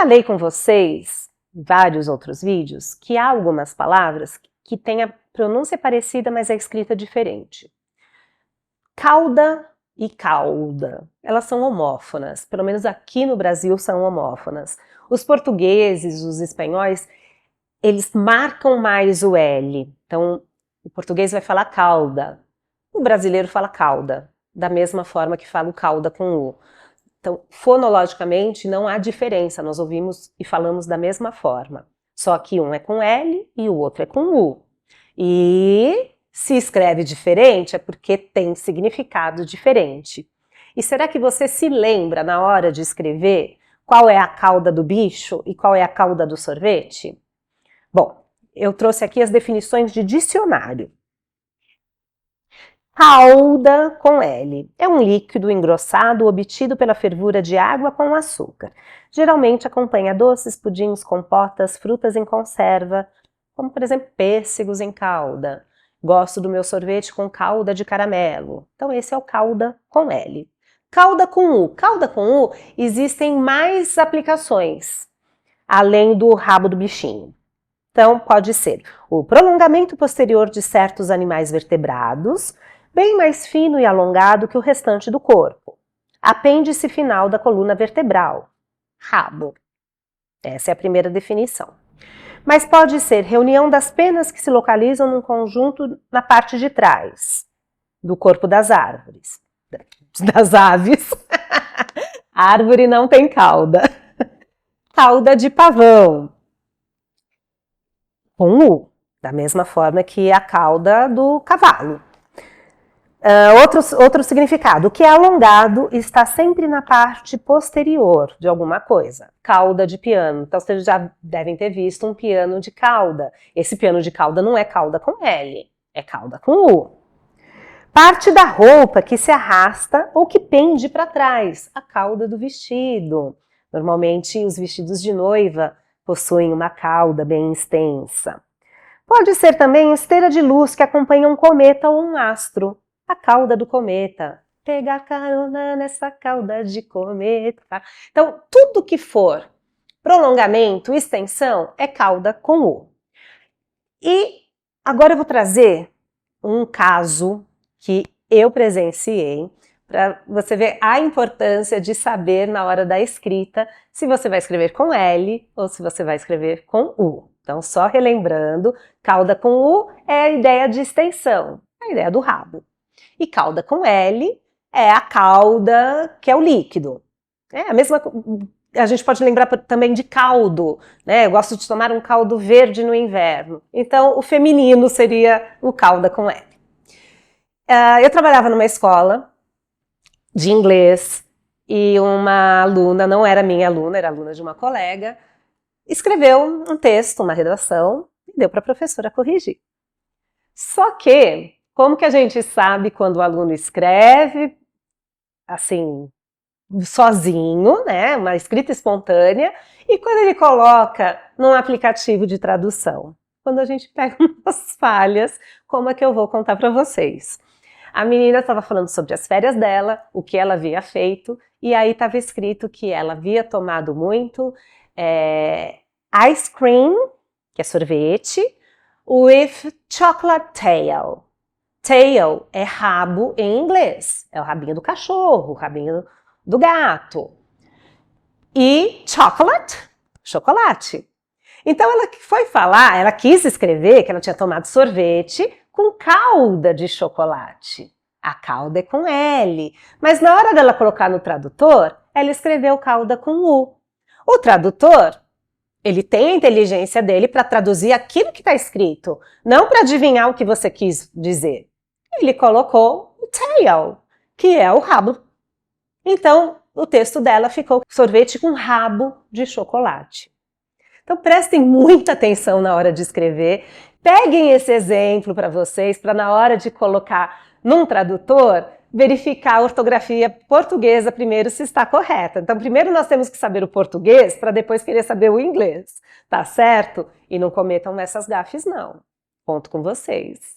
falei com vocês, em vários outros vídeos, que há algumas palavras que têm a pronúncia parecida, mas a escrita diferente. Cauda e cauda, elas são homófonas, pelo menos aqui no Brasil são homófonas. Os portugueses, os espanhóis, eles marcam mais o L, então o português vai falar cauda, o brasileiro fala cauda, da mesma forma que fala o cauda com U. Então, fonologicamente, não há diferença, nós ouvimos e falamos da mesma forma. Só que um é com L e o outro é com U. E se escreve diferente é porque tem significado diferente. E será que você se lembra, na hora de escrever, qual é a cauda do bicho e qual é a cauda do sorvete? Bom, eu trouxe aqui as definições de dicionário. Cauda com L. É um líquido engrossado obtido pela fervura de água com açúcar. Geralmente acompanha doces, pudins, compotas, frutas em conserva, como por exemplo pêssegos em calda. Gosto do meu sorvete com calda de caramelo. Então esse é o cauda com L. Cauda com U. Cauda com U existem mais aplicações, além do rabo do bichinho. Então pode ser o prolongamento posterior de certos animais vertebrados, bem mais fino e alongado que o restante do corpo. Apêndice final da coluna vertebral. Rabo. Essa é a primeira definição. Mas pode ser reunião das penas que se localizam num conjunto na parte de trás do corpo das árvores. Das aves. A árvore não tem cauda. Cauda de pavão. Com U. Da mesma forma que a cauda do cavalo. Outro significado, o que é alongado está sempre na parte posterior de alguma coisa. Cauda de piano, então vocês já devem ter visto um piano de cauda. Esse piano de cauda não é cauda com L, é cauda com U. Parte da roupa que se arrasta ou que pende para trás, a cauda do vestido. Normalmente os vestidos de noiva possuem uma cauda bem extensa. Pode ser também esteira de luz que acompanha um cometa ou um astro. A cauda do cometa. Pegar carona nessa cauda de cometa. Então, tudo que for prolongamento, extensão, é cauda com U. E agora eu vou trazer um caso que eu presenciei, para você ver a importância de saber na hora da escrita se você vai escrever com L ou se você vai escrever com U. Então, só relembrando, cauda com U é a ideia de extensão, a ideia do rabo. E cauda com L é a cauda que é o líquido. É a mesma, a gente pode lembrar também de caldo, né? Eu gosto de tomar um caldo verde no inverno. Então, o feminino seria o cauda com L. Eu trabalhava numa escola de inglês e uma aluna, não era minha aluna, era aluna de uma colega, escreveu um texto, uma redação, e deu para a professora corrigir. Só que, como que a gente sabe quando o aluno escreve, assim, sozinho, né, uma escrita espontânea, e quando ele coloca num aplicativo de tradução? Quando a gente pega umas falhas, como é que eu vou contar para vocês? A menina estava falando sobre as férias dela, o que ela havia feito, e aí estava escrito que ela havia tomado muito ice cream, que é sorvete, with chocolate tail. Tail é rabo em inglês, é o rabinho do cachorro, o rabinho do gato. E chocolate, chocolate. Então ela foi falar, ela quis escrever que ela tinha tomado sorvete com calda de chocolate. A calda é com L, mas na hora dela colocar no tradutor, ela escreveu calda com U. O tradutor, ele tem a inteligência dele para traduzir aquilo que está escrito, não para adivinhar o que você quis dizer. Ele colocou o tail, que é o rabo. Então, o texto dela ficou sorvete com rabo de chocolate. Então, prestem muita atenção na hora de escrever. Peguem esse exemplo para vocês, para na hora de colocar num tradutor, verificar a ortografia portuguesa primeiro se está correta. Então, primeiro nós temos que saber o português para depois querer saber o inglês, tá certo? E não cometam essas gafes, não. Conto com vocês.